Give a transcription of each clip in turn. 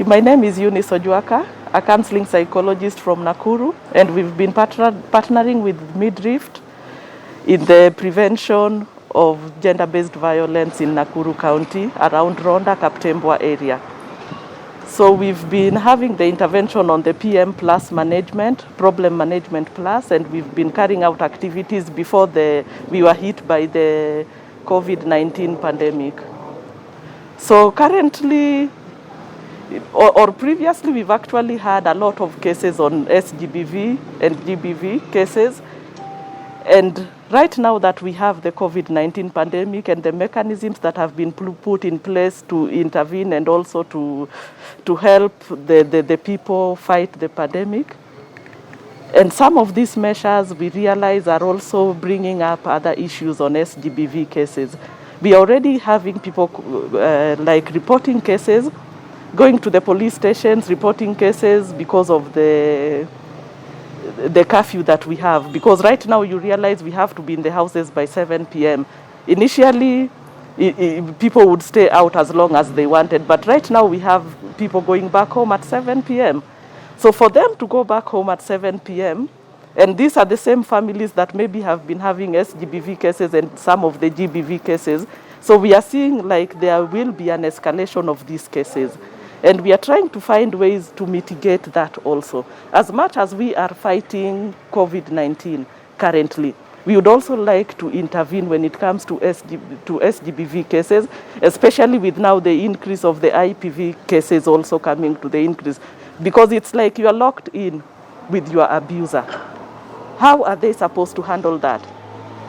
My name is Eunice, a counseling psychologist from Nakuru, and we've been partnering with MIDRIFT in the prevention of gender-based violence in Nakuru County around Ronda, Kaptembwa area. So we've been having the intervention on the PM Plus management, problem management plus, and we've been carrying out activities before we were hit by the COVID-19 pandemic. So currently, or previously, we've actually had a lot of cases on SGBV and GBV cases. And right now that we have the COVID-19 pandemic and the mechanisms that have been put in place to intervene and also to help the people fight the pandemic. And some of these measures we realize are also bringing up other issues on SGBV cases. We are already having people like reporting cases, going to the police stations, reporting cases because of the curfew that we have. Because right now you realize we have to be in the houses by 7 p.m. Initially, people would stay out as long as they wanted, but right now we have people going back home at 7 p.m. So for them to go back home at 7 p.m., and these are the same families that maybe have been having SGBV cases and some of the GBV cases. So we are seeing like there will be an escalation of these cases. And we are trying to find ways to mitigate that also. As much as we are fighting COVID-19 currently, we would also like to intervene when it comes to SGBV cases, especially with now the increase of the IPV cases also coming to the increase. Because it's like you are locked in with your abuser. How are they supposed to handle that?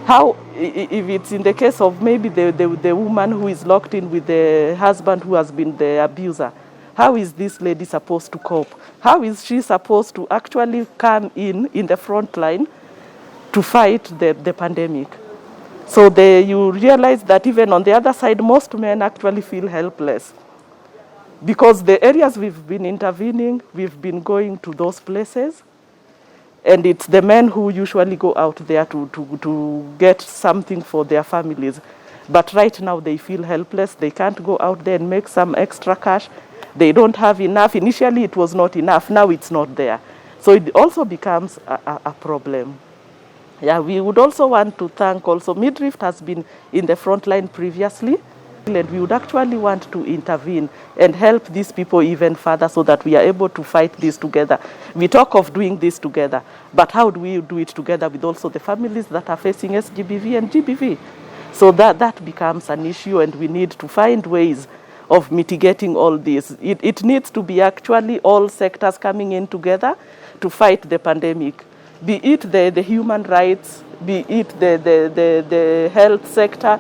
How, if it's in the case of maybe the woman who is locked in with the husband who has been the abuser, how is this lady supposed to cope? How is she supposed to actually come in the front line to fight the pandemic? So you realize that even on the other side, most men actually feel helpless. Because the areas we've been intervening, we've been going to those places, and it's the men who usually go out there to get something for their families. But right now they feel helpless. They can't go out there and make some extra cash. They don't have enough. Initially, it was not enough. Now it's not there. So it also becomes a problem. Yeah, we would also want to thank also MIDRIFT has been in the front line previously, and we would actually want to intervene and help these people even further so that we are able to fight this together. We talk of doing this together, but how do we do it together with also the families that are facing SGBV and GBV? So that becomes an issue, and we need to find ways of mitigating all this. It needs to be actually all sectors coming in together to fight the pandemic. Be it the human rights, be it the health sector,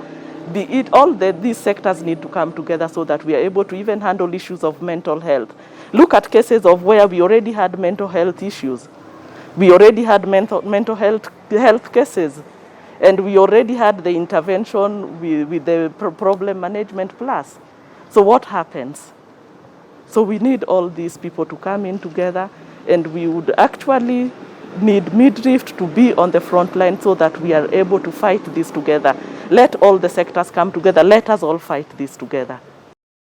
be it all these sectors need to come together so that we are able to even handle issues of mental health. Look at cases of where we already had mental health issues. We already had mental health cases. And we already had the intervention with the problem management plus. So what happens? So we need all these people to come in together, and we would actually need MIDRIFT to be on the front line so that we are able to fight this together. Let all the sectors come together. Let us all fight this together.